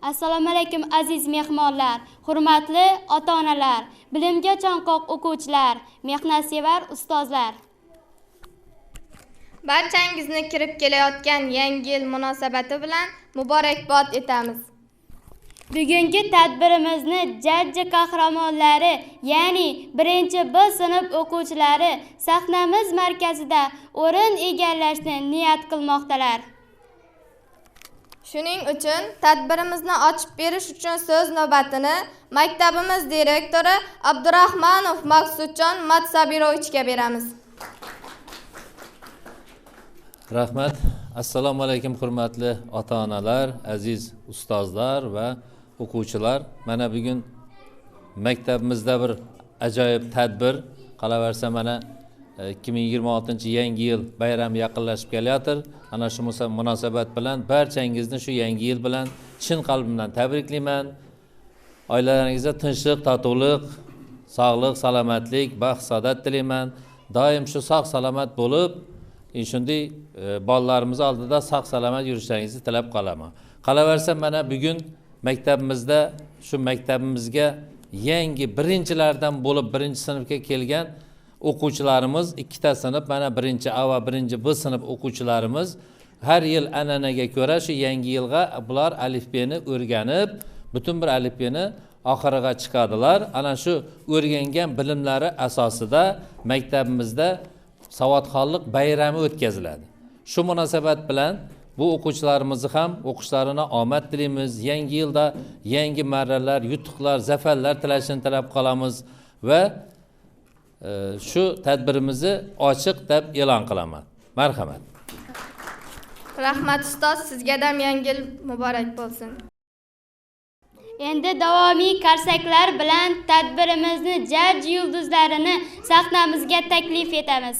Assalomu alaykum aziz mehmonlar, hurmatli ota-onalar, bilimga chanqoq o'quvchilar, mehnatsevar ustozlar. Barchangizni kirib kelayotgan yangi yil munosabati bilan muborakbod etamiz. Bugungi tadbirimizni jajji qahramonlari, ya'ni 1-B sinf o'quvchilari sahnamiz markazida o'rin egallashni niyat qilmoqdalar. Shuning uchun tadbirimizni ochib berish uchun so'z navbatini maktabimiz direktori Abdurahmanov Maqsudjon Matsabirovichga beramiz. Rahmat. Assalomu alaykum hurmatli ota-onalar, aziz ustozlar va o'quvchilar. Mana bugun maktabimizda bir ajoyib tadbir, qolaversa mana 2026 yangi yil bayrami yaqinlashib kelayotir. Ana shu munosabat bilan barchangizni shu yangi yil bilan chin qalbimdan tabriklayman. Oilalaringizda tinchlik, totuvlik, sog'lik, salomatlik, baxt, saodat tilayman. Doim shu sog' salomat bo'lib, shunday bolalarimiz oldida sog' salomat yurishlaringizni tilab qolaman. Qolaversa mana bugun maktabimizda shu maktabimizga yangi birinchilardan bo'lib 1-sinfga kelgan o'quvchilarimiz, 2ta sinf, mana 1A va 1B sinf o'quvchilarimiz har yil an'anaga ko'ra shu yangi yilga bular alifbeni o'rganib, butun bir alifbeni oxiriga chiqadilar. Ana shu o'rgangan bilimlari asosida maktabimizda savodxonlik bayrami o'tkaziladi. Shu munosabat bilan bu o'quvchilarimizni ham o'qishlarini omad tilaymiz. Yangi yilda yangi marralar, yutuqlar, zafarlar tilashini tilab qolamiz va shu tadbirimizni ochiq deb e'lon qilaman. Marhamat. Rahmat ustoz, sizga ham yangi yil muborak bo'lsin. Endi davomiy qarsaklar bilan tadbirimizni jaj yulduzlarini sahnamizga taklif etamiz.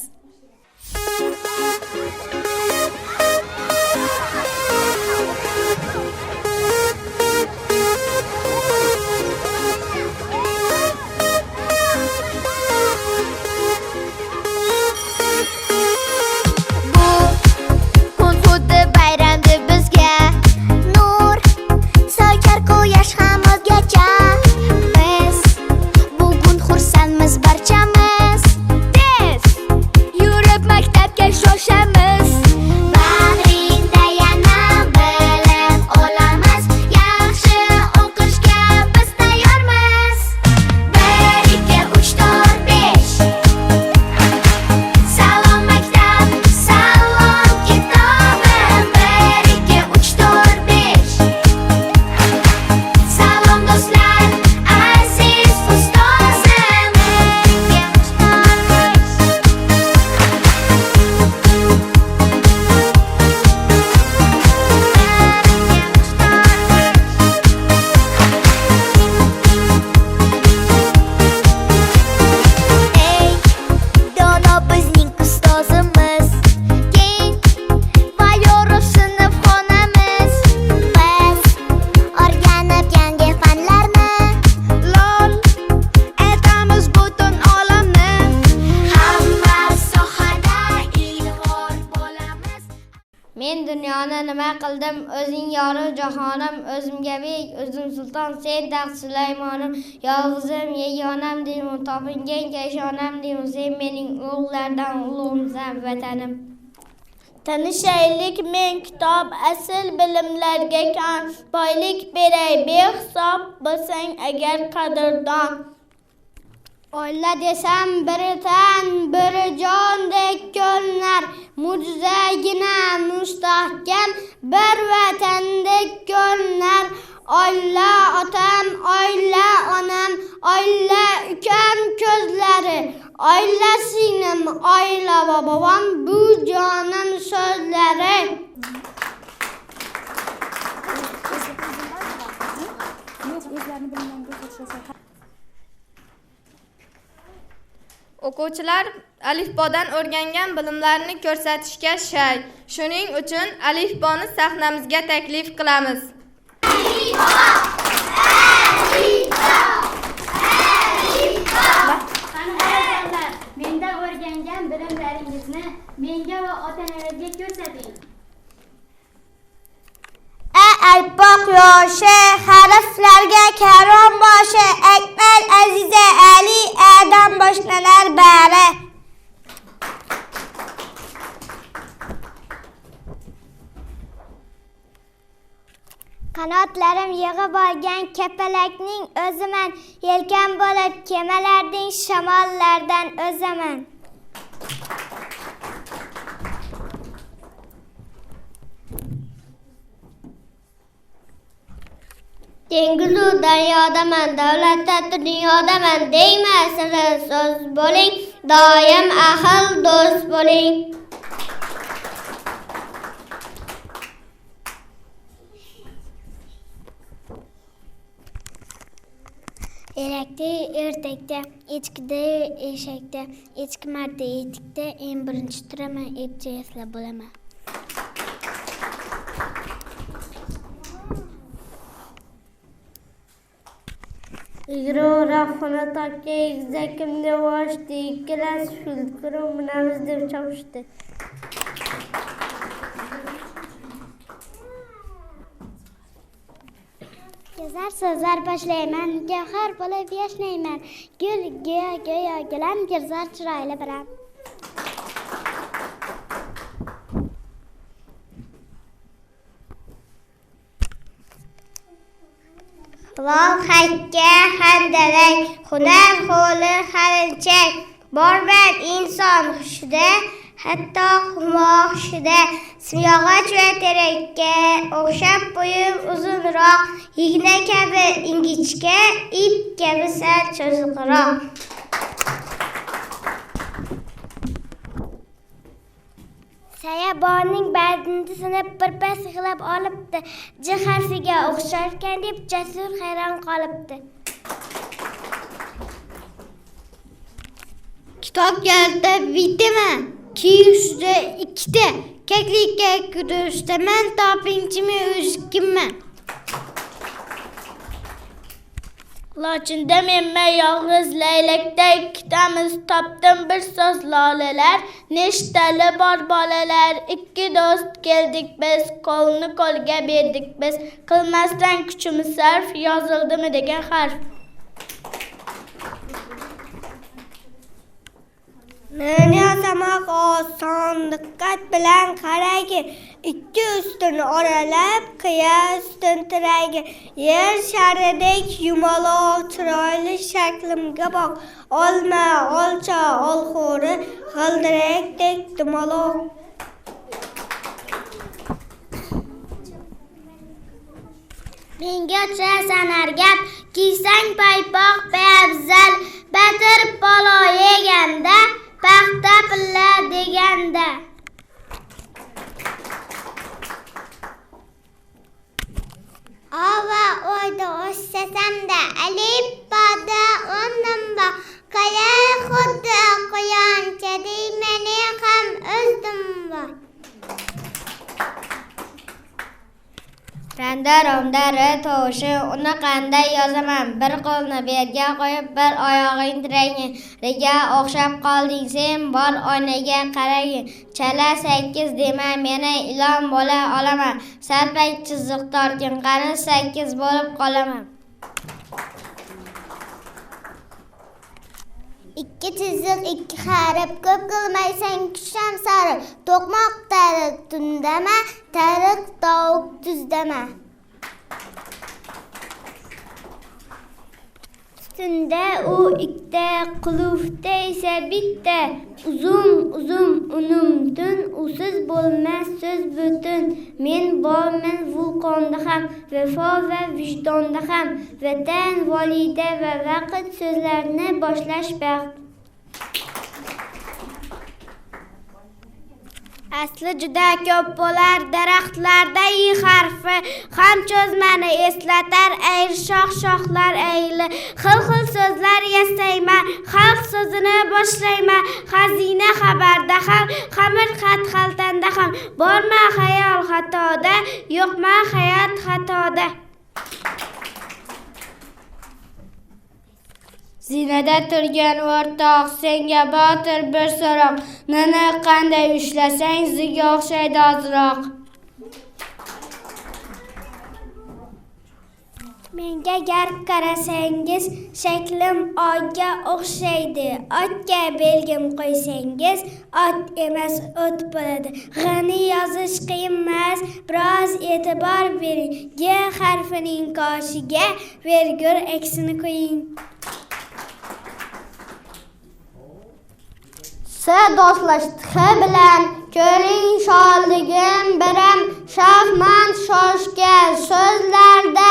Men dunyoni nima qildim, o'zing yorug' jahonim, o'zimga bek, o'zim sulton, sen taxt Sulaymonim, yolg'izim yegonam deyman, topingan kashonam deyman, sen mening o'g'illardan ulug'imsan vatanim. Tanishaylik men kitob, asl bilimlarga kam, boylik beray behisob, bo'lsang agar qadrdon. Oila desam biri tan, biri jondek ko'rinar, mo'jizagina mustahkam bir vatandek ko'rinar. Oila otam, oila onam, oila ukam ko'zlari, oila singlim, oila bobom, bu jonim so'zlari. O'quvchilar alifbodan o'rgangan bilimlarini ko'rsatishga shay. Shuning uchun alifboni sahnamizga taklif qilamiz. Menda o'rgangan bilimlaringizni menga va ota-onalarga ko'rsating. Alpoq yoshi Harflarga karvon boshi, Akmal, Aziza, Ali, Adam boshlanar bari. Qanotlarim yig'ib olgan kapalakning o'ziman, yelkan bo'lib kemalarding shamollardan o'zaman. Dengizu daryodaman, davlatda dunyodaman, deyma sirli so'z bo'ling, doim ahil do'st bo'ling. Erakda ertakda, echkida eshakda, echki marta etikda, eng birinchi turaman, epcha eslab bo'laman. Rafına takya egzakimda boshdi, ikkalasi shulkirim minamiz deb chopishdi. Yazar so'zlar boshlayman, gavhar bo'lib yashnayman, gul go'yo gilam, girzor chiroyli biram. Lol hakka handalak, hunar qo'li harinchak, borman inson hushida, hatto humoshida, simyog'och va terakka o'xshab bo'yim uzunroq, igna kabi ingichka, ip kabi sal cho'ziqroq. Sayaboning badini sinib birpas yig'lab olibdi. J harfiga o'xsharkan deb jasur hayron qolibdi. Kitob kaliti bittami? Kiyishda ikkita. Kaklikka kurashdaman, topinchimi o'zi kimman? Lochinda menman yolg'iz laylakday ikkitamiz, topdim bir so'z lolalar, nechtali bor bolalar, ikki do'st keldik biz, qo'lni qo'lga berdik biz, qilmasdan kuchimiz sarf, yozildimi degan harf. Men yozamoq oson, diqqat bilan qaraygi, ikki ustuni oralab, qiya ustin tiraygi, yer sharidek yumaloq chiroyli shaklimga boq, olma, olcha, olxo'ri, g'ildirakdek dumaloq. Menga sanar gap, kiysang paypoq beabzal, batir polo yeganda, paxta pilla deganda. Ava oyda o'ssasamda, alif bada o'nimba, qaya xuddi quyonchadek meni ham o'zdim. Randa-romdari tovushi, uni qanday yozaman? Bir qo'lni berga qo'yib, bir oyog'ing tiragin. Riga o'xshab qolding sen, bor oynaga qaragin. Chala 8 dema, meni ilon bo'la olaman. Sarpak chiziq tortgin, qani 8 bo'lib qolaman. Ikki chiziq, ikki harf, ko'p qilmaysan kucham sari. To'qmoq tariq tundama, tariq tovuq tuzdama. Ustunda u ikkita, qulufda esa bitta. Uzun unumdin, usiz bo'lmas so'z butun. Men borman vulqonda ham, vafo va vijdonda ham. Vatan, volida va vaqt so'zlarni boshlash baxt. Asli juda ko'p bo'lar daraxtlarda i harfi, ham cho'zmani eslatar, ayr shoxlar ayli. Xil so'zlar yasayman, xalq so'zini boshlayman, xazina xabarda ham, xamir xat xaltanda ham. Borma xayol xatoda, yo'qma hayot xatoda. Zinada turgan o'rtoq, senga botir bir so'roq, nini qanday ushlasang zigga o'xshaydi ozroq. Menga gar qarasangiz, shaklim oyga o'xshaydi. Otga belgim qo'ysangiz, ot emas o't bo'ladi. G'ani yozish qiyin emas, biroz e'tibor bering. G harfining qoshiga vergul aksini qo'ying. Do'stlashdi bilan ko'ring shodligim biram shahman shoshga so'zlarda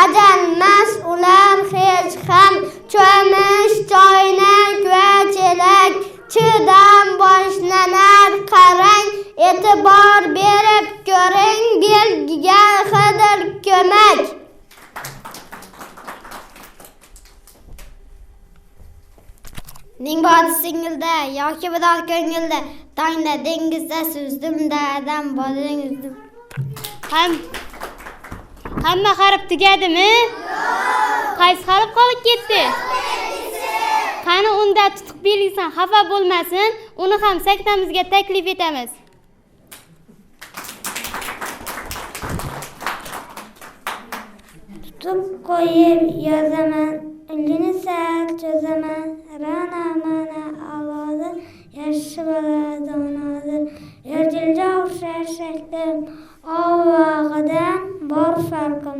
ajalmas ular hech ham cho'mish choynak va chelak chidan boshlanar qarang e'tibor berib ko'ring belgiga qidir ko'mak. Ning bodi singilda yoki budoq ko'ngilda tongda dengizda suzdim dadam boding uzdim. Hamma harf tugadimi? Qaysi harf qolib ketdi? Qani unda tutuq belgisidan xafa bo'lmasin, uni ham saktamizga taklif etamiz. Tutib qo'yib yozaman, ilgini sal cho'zaman. Rana mana alodir, yaxshi bola donodir. Erjilga o'xshar shaklim, ovog'idan bor farqim.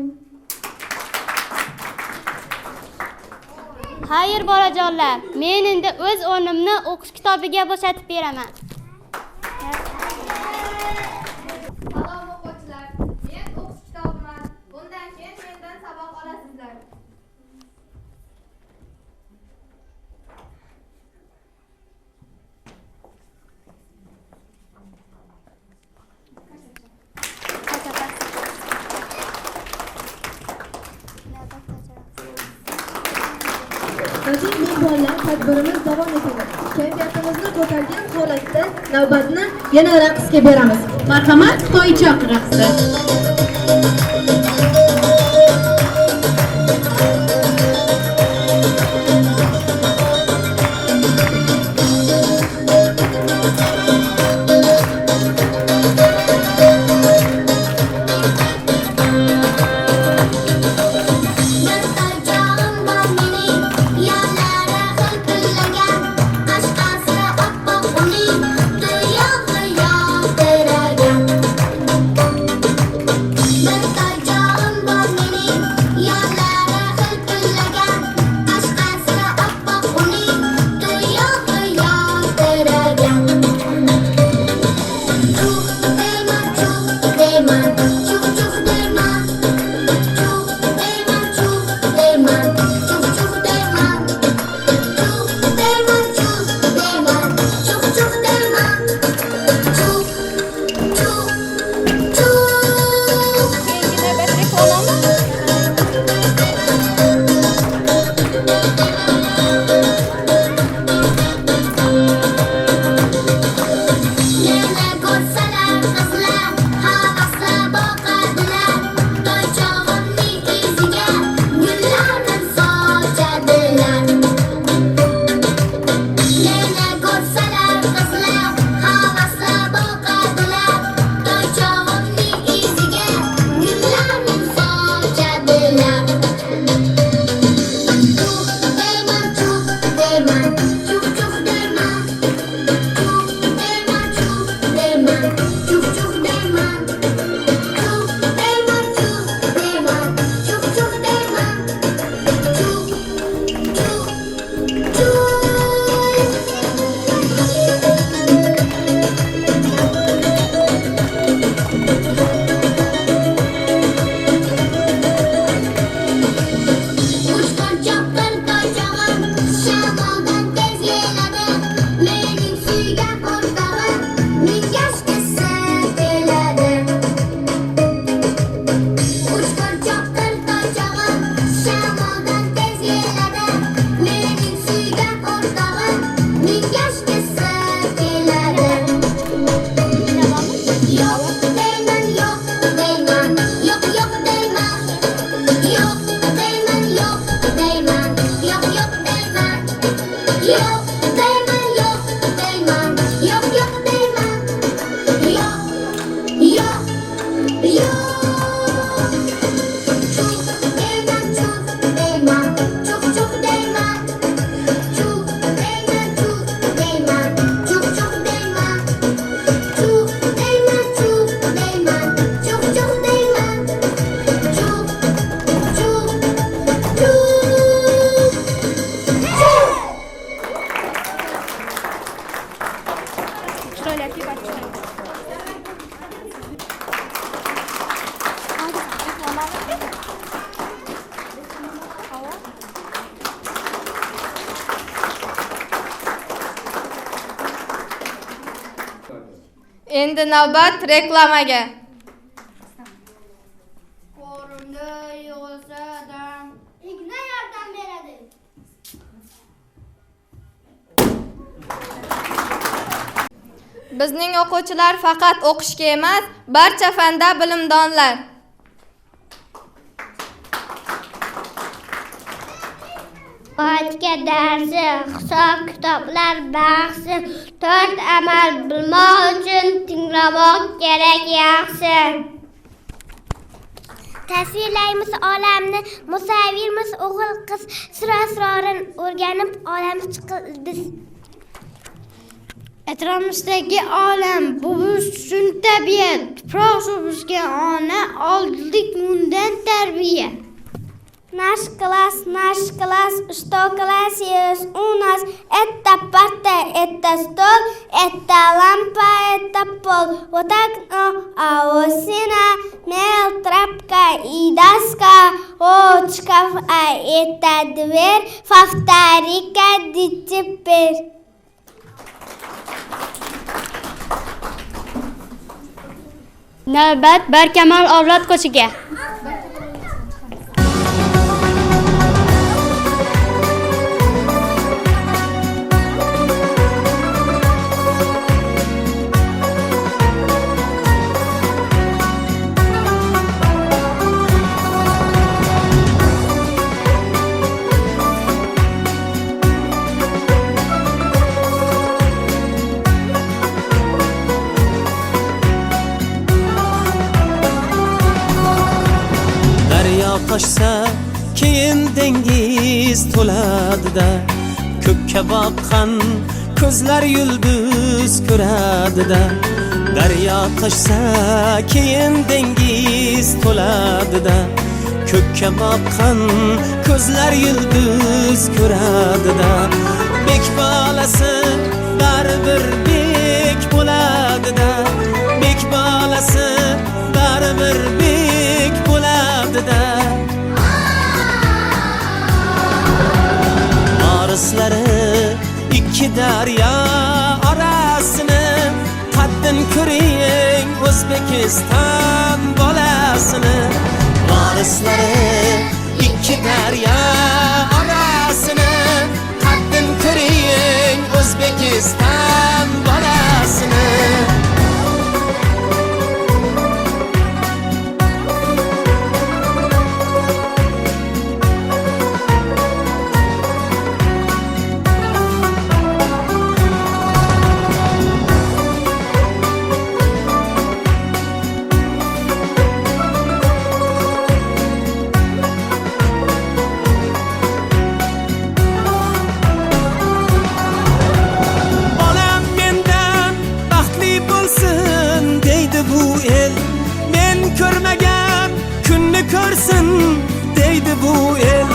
Xayr bolajonlar, men endi o'z o'rnimni o'qish kitobiga bo'shatib beraman. Salom o'quvchilar, men o'qish kitobiman. Bundan keyin mendan saboq olasizlar. Aziz mehmonlar, tadbirimiz davom etadi. Kayfiyatimizni ko'targan holatda navbatni yana raqsga beramiz. Marhamat, Xitoycha raqsi. Endi navbat reklamaga. Qo'limda yo'lsada igna yordam beradi. Bizning o'quvchilar faqat o'qishga emas, barcha fanda bilimdonlar. Matematika darsi, hisob kitoblar bahsi, 4 amal bilmoq uchun tinglamoq kerak yaxshi. Tasvirlaymiz olamni, musavvirmiz o'g'il qiz, sir-asrorin o'rganib olamiz chiqildi. Atrofimizdagi olam bu uchun tabiat, tuproq suv bizga ona, oldik undan tarbiya. Наш класс, что класс есть у нас? Это парта, это стол, это лампа, это пол. Вот окно, а вот стена, мел, тряпка и доска. Вот шкаф, а это дверь. Повтори-ка теперь. Navbat Barkamol avlod ko'chiga. toshsa keyin dengiz to'ladida, ko'kka boqqan ko'zlar yulduz ko'radida. Daryo toshsa keyin dengiz to'ladida, ko'kka boqqan ko'zlar yulduz ko'radida. Bek bolasi baribir bek bo'ladida, bek bolasi baribir bek bo'ladida. Orislari ikki daryo orasini, qaddin ko'ring O'zbekiston bolasini. Orislari ikki daryo orasini, qaddin ko'ring O'zbekiston bolasini. Ko'rmagan kunni ko'rsin deydi bu el.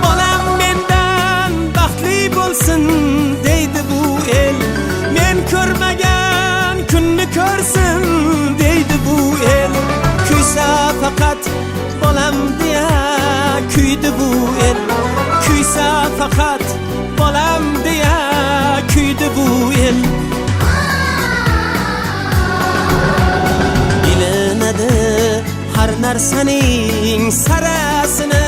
Bolam mendan baxtli bo'lsin deydi bu el. Men ko'rmagan kunni ko'rsin deydi bu el. Kuysa faqat bolam deya kuydi bu el. Kuysa faqat bolam deya kuydi bu el. Har narsaning sarasini,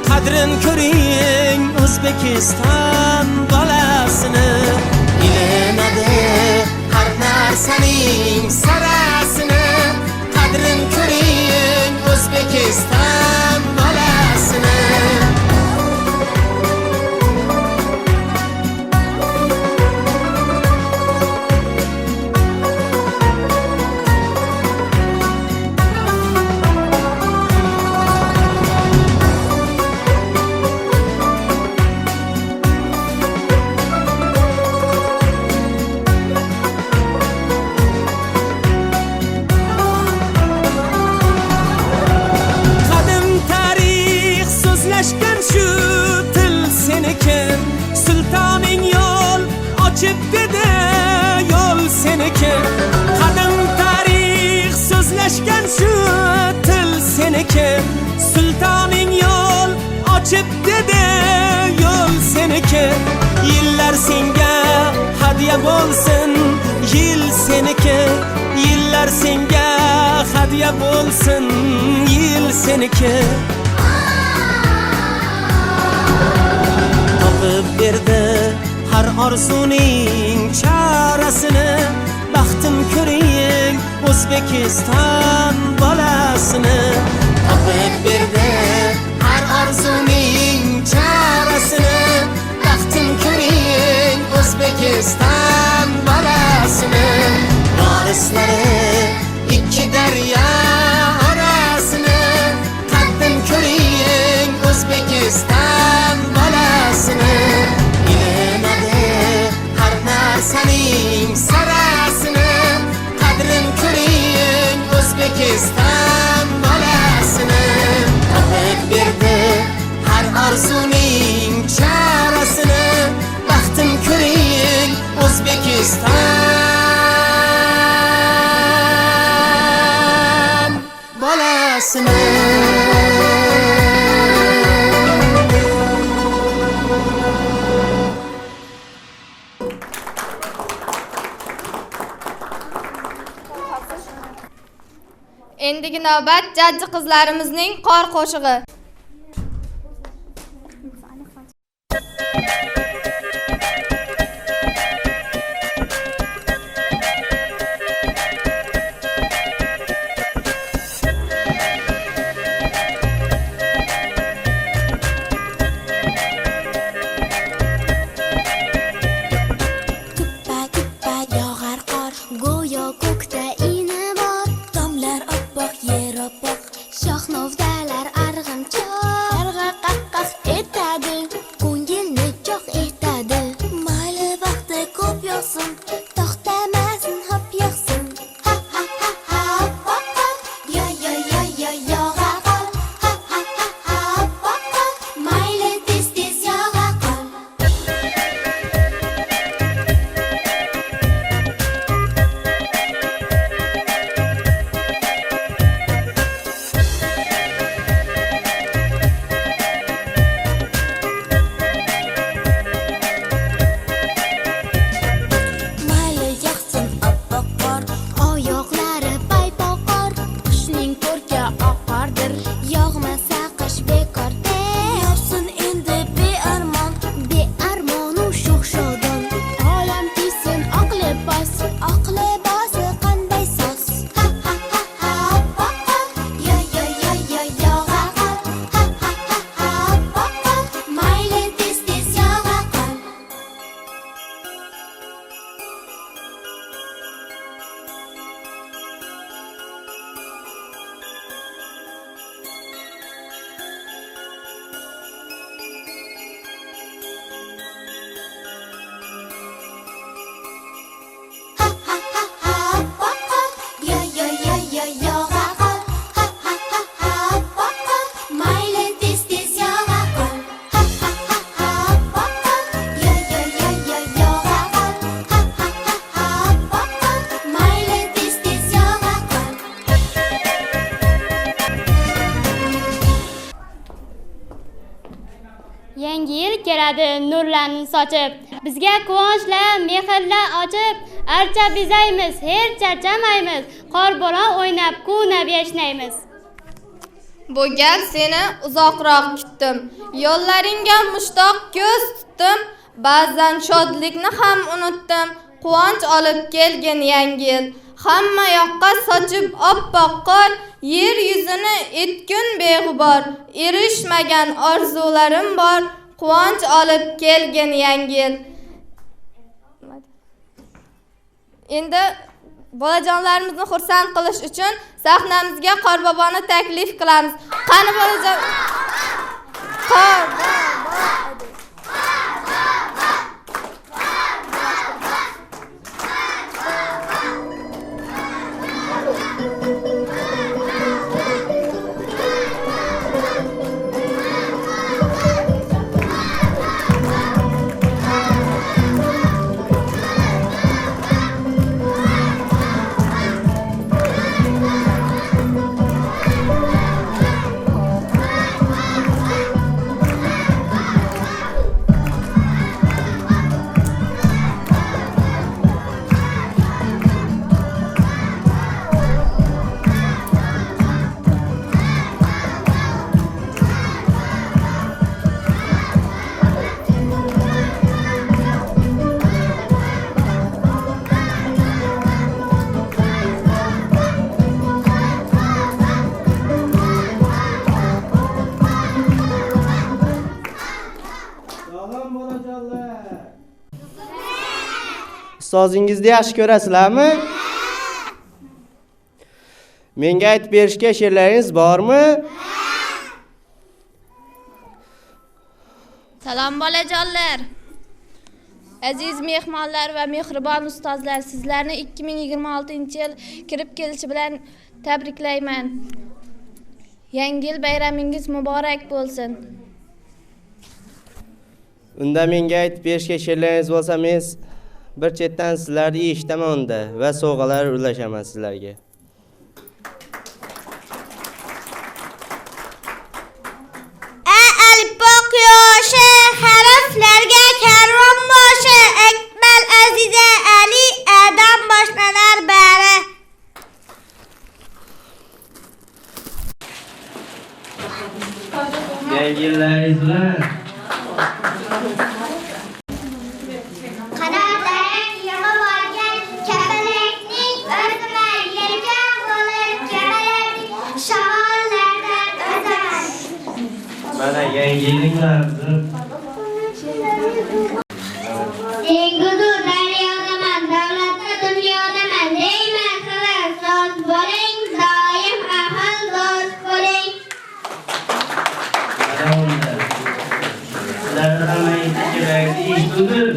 qadrin ko'ring O'zbekiston bolasini. Bilinadi har narsaning sarasini, qadrin ko'ring O'zbekiston bolasini. Sultoning yo'l ochib dedi, yo'l seniki. Qadim tarix so'zlashgan shu til seniki. Sultoning yo'l ochib dedi, yo'l seniki. Yillar senga hadya bo'lsin, yil seniki. hadya bo'lsin yil seniki. Topib berdi har orzuning chorasini, baxtim ko'ring O'zbekiston bolasini. Topib berdi har orzuning chorasini, baxtim ko'ring O'zbekiston bolasini. Vorislari ikki daryo orasini, qaddim ko'ring O'zbekiston bolasini. Ilinadi har narsaning sarasini, qadrin ko'ring O'zbekiston bolasini. Topib berdi har orzuning chorasini, baxtim ko'ring O'zbekiston bolasini. Endigi navbat jajji qizlarimizning qor qo'shig'i. Shohnovdalar arg'imchoq, qarg'a qaqqaq etadi, ko'ngilni choq etadi. Mayli vaqti ko'p yo'qsin, to'xtamasin hop yo'qsin. Ha ha ha ha hop hop, yo yo yo yo yog'a qol. Ha ha ha ha hop hop, mayli tez tez yog'a qol. Mayli yog'sin oppoq qor, oyoqlari paypoqor, qushning ko'rki oqardir, yog'masa qish bekorda. Yog'sin endi bearmonu sho'x-shodon, olam kiysin oq libosi qanday soz. Ha ha ha ha hop hop, yo yo yo yo yog'a qol. Ha ha ha ha hop hop, mayli tez tez yog'a qol. Ha ha ha ha hop hop, yo yo yo yo yog'a qol. Ha ha ha ha hop hop, mayli tez tez yog'a qol. Ha ha ha ha hop hop, yo yo yo yo yog'a qol. Ha ha ha ha hop hop, mayli tez tez yog'a qol. Yangi yil keladi nurlarni sochib, bizga quvonchlar, mehrlar ochib, archa bezaymiz, hech charchamaymiz, qor bo'ron o'ynab, kuyunib yashnaymiz. Bu gal seni uzoqroq kutdim, yo'llaringga mushtoq ko'z tutdim, ba'zan shodlikni ham unutdim. Quvonch olib kelgin yangi yil, hamma yoqqa sochib oppoq qor, yer yuzini etgun beg'ubor, erishmagan orzularim bor. Quvonch olib kelgin yangi yil. Endi bolajonlarimizni xursand qilish uchun sahnamizga Qorboboni taklif qilamiz. Qani bolajon? Qorbobo. Ustozingizni yaxshi ko'rasizlarmi? Menga aytib berishga she'rlaringiz bormi? Salom bolajonlar. Aziz mehmonlar va mehribon ustozlar, sizlarni 2026-yil kirib kelishi bilan tabriklayman. Yangi yil bayramingiz muborak bo'lsin. Unda menga aytib berishga she'rlaringiz bo'lsa, men bir chetdan sizlarni eshitaman unda va sovg'alar ulashaman sizlarga. Alpoq yoshi harflarga karvon boshi Akmal Aziza Ali Adam boshlanar bari. Yangi yillaringiz bilan Qanotlaring yig'ib olgan kapalakning o'zini yelkan bo'lib kapalakning shamollardan o'tar. mana yangi yillarni Dengudu daryodaman, davlatda dunyodaman, deyman qilar soz bo'ling, doim ahil do'st bo'ling. sizlarni hammangizni kerakli ish tudim.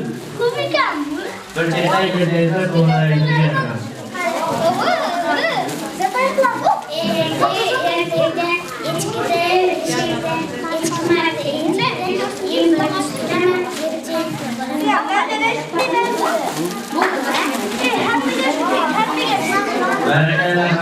Bir chetdan kelganlar to'g'rilaringizni beraman. Barakallah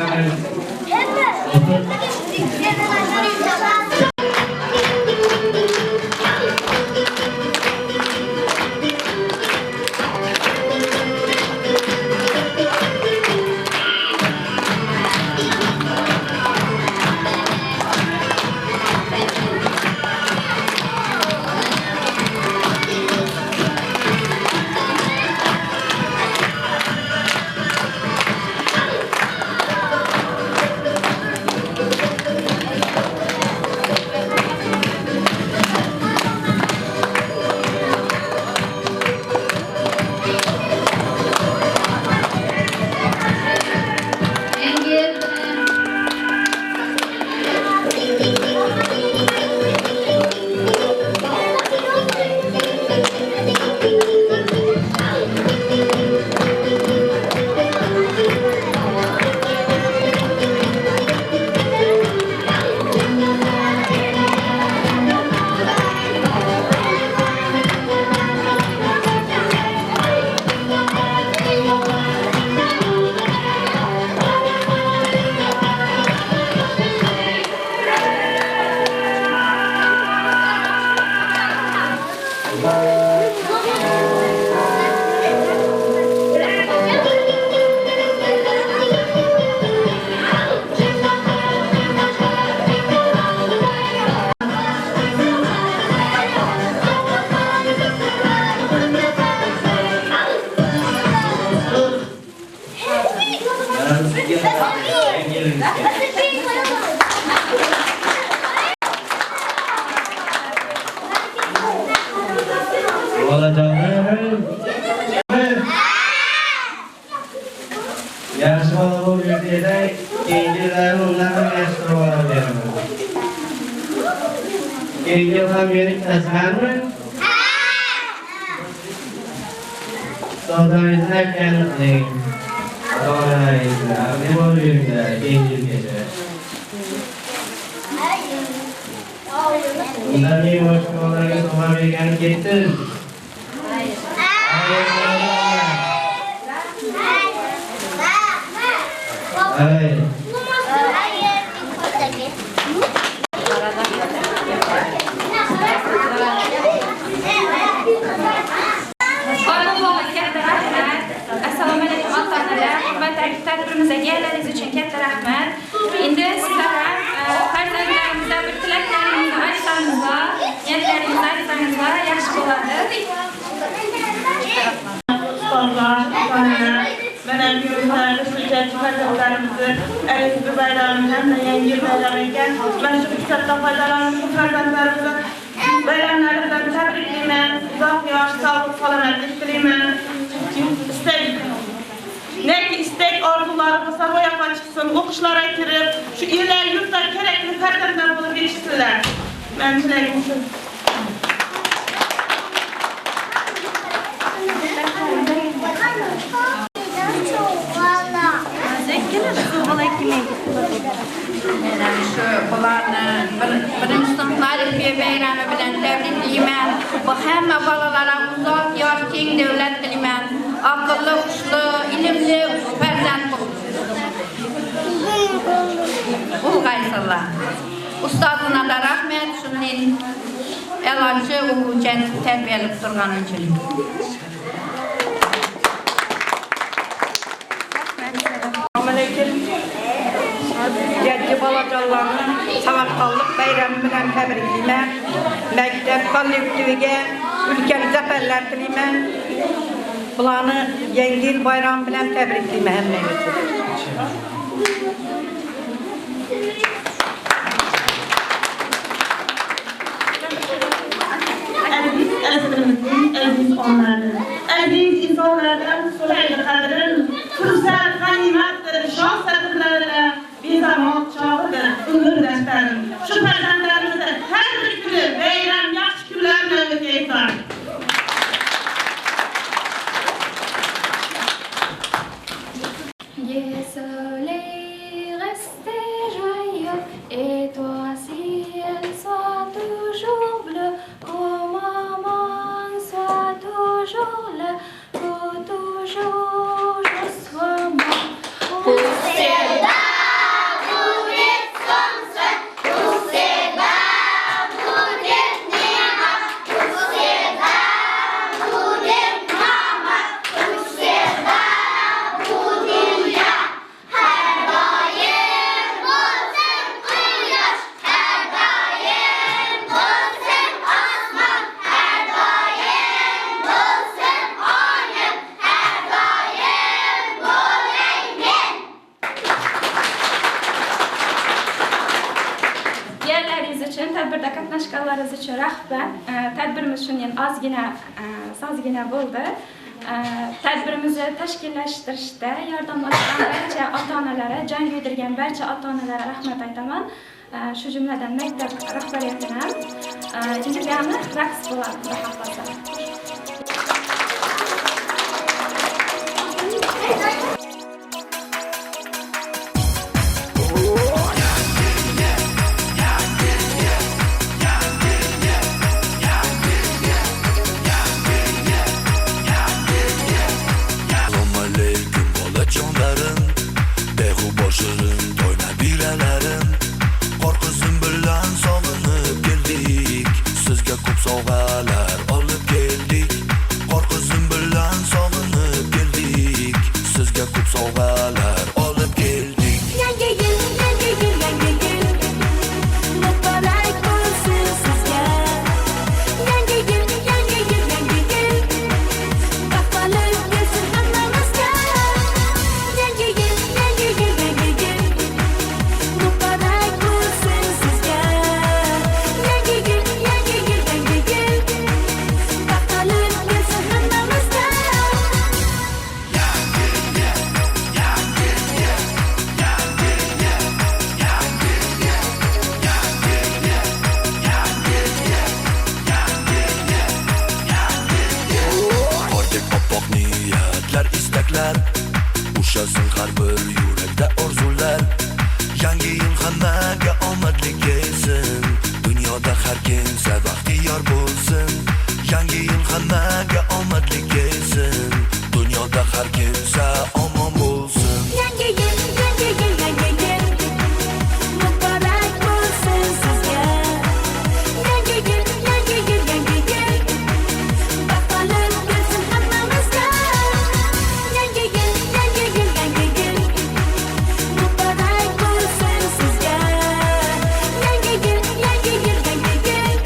yaxshi bola bo'lib yursak, keyingi yillarni undan ham yaxshi qilib oladigan. Keyingi yil ham meni kutasizlarmi? Ustozlaringizni aytganini qiling. Ota-onalaringizni, nima bo'lib yuringlar keyingi yilgacha. Undan men boshqa bolalarga sovg'a bergani ketdi. Hey. Assalomu alaykum ota-onalar, hurmatli tadbirimizga kelganingiz uchun katta rahmat. Endi sizlar ham farzandlaringizdan bir tilaklaringizni aytsangiz va niyatlaringizni aytsangiz va yaxshi bo'ladi. Mana bugunlar Respublika farzandlarimizni Aziz bayramini yangi yil bayramiga mana shu fursatdan foydalanib farzandlarimizni bayramlari bilan tabriklayman. Uzoq yosh, sog'lik, salomatlik tilayman. Istak arzularınızsa ro'yobga chiqsin, o'qishlarga kirib, shu ellar yurtlar kerakli farzandlar bo'lib yetishsinlar. Men tilayim shu. Şu bularni birinchi sınıflar bayrami bilan tabriklayman. Bu hamma balalara uzoq yosh keng davlat tilayman. Aqlli, xushli, ilmli farzand ulg'aysinlar. Ustozina da rahmat, shunday e'lonchi o'quvchini tarbiyalab turgani uchun. Genç balacalarını Samarqandlık bayramı bilen təbriklayman. Məktəb kollektiviga ülkən zəfərlər tilayman. Bularni Yangi yil bayramı bilen təbriklayman hammangizni. Aziz insanlardan so'raydi qadrin, fursat g'animatdir, shon satrlarida bezamol chog'idir, umrdoshlarım. Shu farzandlarimizni har bir kuni bayram yaxshi kunlarni o'tkazsin. Le soleil reste joyeux et toi ciel sois toujours bleu, oh maman sois toujours là, pour toujours je sois moi. Tadbirda qatnashganlaringiz uchun rahmat. Tadbirimiz shundan sozgina bo'ldi. Tadbirimizni tashkillashtirishda yordamlashgan barcha ota-onalarga, jang kuydirgan barcha ota-onalarga rahmat aytaman. Shu jumladan maktab rahbariyatiga ham. Endi raqs bo'ladi, xudo xohlasa. Ushasın har bir yurakda orzular. Yangi yil hammaga omadli kelsin. Dunyoda har kimsa baxtiyor bo'lsin. Yangi yil hammaga omadli kelsin. Dunyoda har kimsa omon bo'lsin. Yangi yil, yangi yil, yangi yil. Muborak bo'lsin sizga. Yangi yil, yangi yil, yangi yil. Baxtli bo'lsin hammamizga. Yangi yil, yangi yil, yangi yil. Muborak bo'lsin sizga. Yangi yil, yangi yil, yangi yil.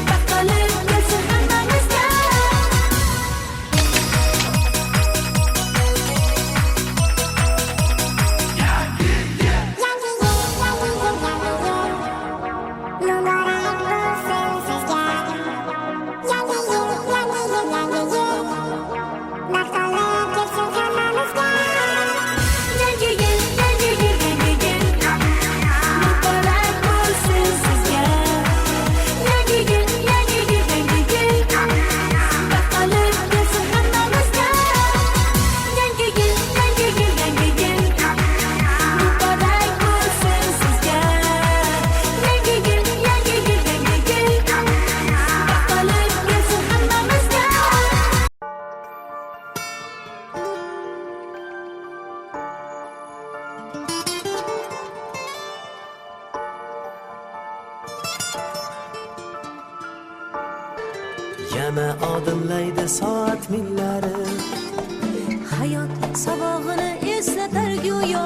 Baxtli bo'lsin hammamizga. yana odimlaydi soat millari. Hayot sabog'ini eslatar go'yo.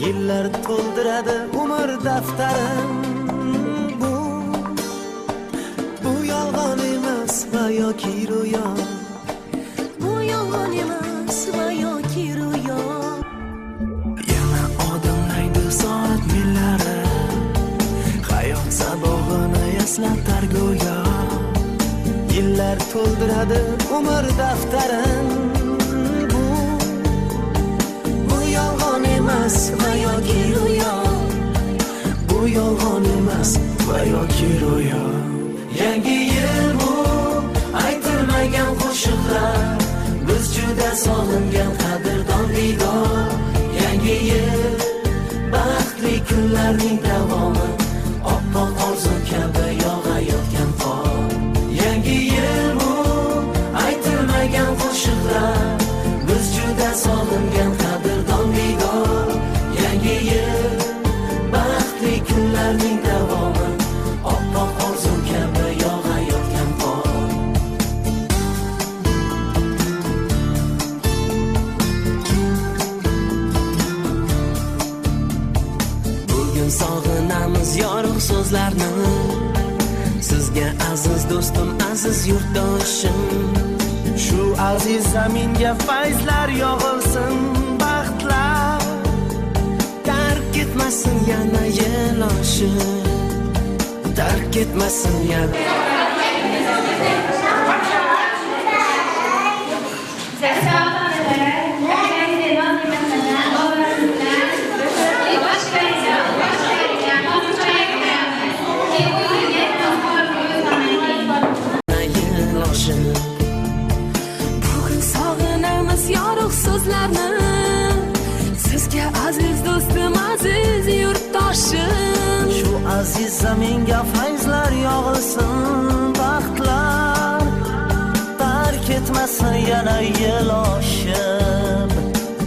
Yillar to'ldiradi umr daftarim. Bu yolg'on emas va yoki ro'yo. Bu yolg'on emas va yoki ro'yo. Yana odimlaydi soat millari. Hayot sabog'ini eslatar go'yo. Yillar to'ldiradi umr daftarim. Bu yolg'on emas va yoki ro'yo. Bu yolg'on emas va yoki ro'yo. Yangi yil bu aytilmagan qo'shiqlar. Biz juda sog'ingan qadrdon diydor. Yangi yil baxtli kunlarning davomi. Oppoq orzu kabi yog'ayotgan qor. Yangi yil bu aytilmagan qo'shiqlar. Biz juda sog'ingan qadrdon diydor. Yangi yil baxtli kunlarning davomi. Oppoq orzu kabi yog'ayotgan qor. Bugun sog'inamiz yorug' so'zlarni. Sizga aziz do'stim, aziz yurtdoshim. Shu aziz zaminga fayzlar yog'ilsin, baxtlar tark etmasin yana yeloshi. Tark etmasin yana. Bugun sog'inamiz yorug' so'zlarni. Sizga aziz do'stim, aziz yurtdoshim. Shu aziz zaminga fayzlar yog'ilsin, baxtlar tark etmasin yana yeloshib.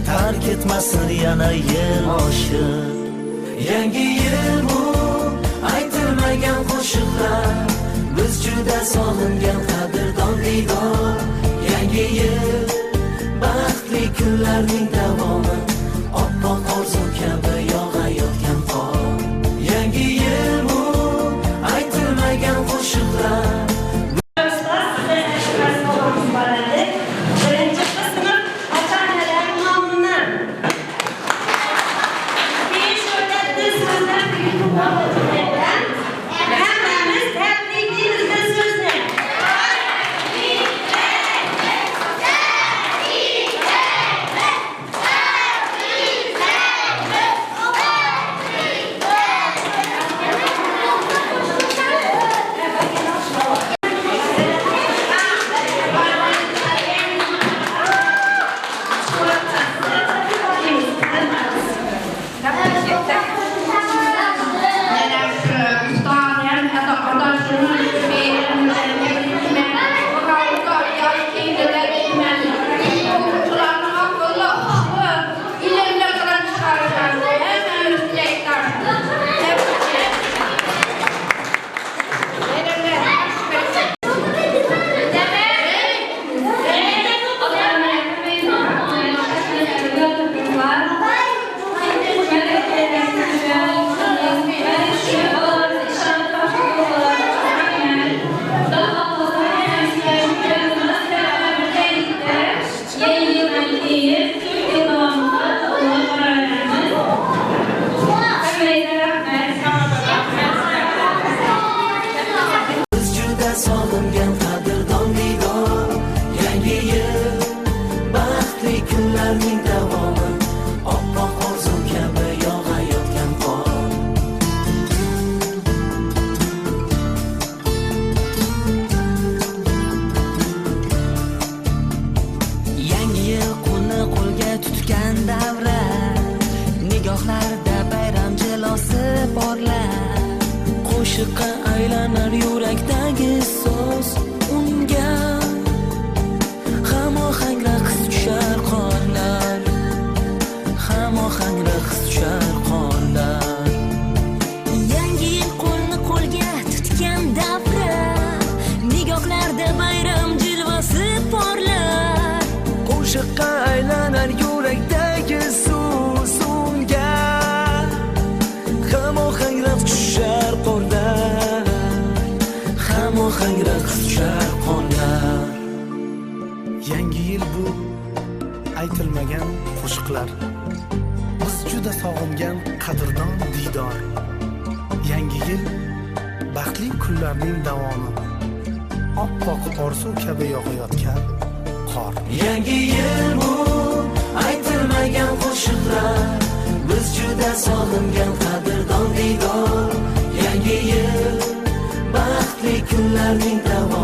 Tark etmasin yana yeloshib. Yangi yil bu aytilmagan qo'shiqlar. Biz juda sog'ingan qadrdon diydor. Yangi yil baxtli kunlarning davomi. Oppoq orzu kabi yog'ayotgan qor. Yangi yil bu aytilmagan qo'shiqlar. Birinchi qismi ota-onalar nomini. Besh o'rgatdi so'zlar kuyuqlardan. Hammamiz tabriklaymiz so'zni. qo'shiqqa aylanar yurakdagi so'z unga hamohang raqs tushar qonlar, hamohang raqs tushar qonlar. Yangi yil qo'lni qo'lga tutgan davra, nigohlarda Yangra qizchar qonlar. Yangi yil bu aytilmagan qo'shiqlar. Biz juda sog'ingan qadrdon diydor. Yangi yil baxtli kunlarning davomi. Oppoq orzu kabi yog'ayotgan qor. Yangi yil bu aytilmagan qo'shiqlar. Biz juda sog'ingan qadrdon diydor. Yangi yil baxtli kunlarning davomi.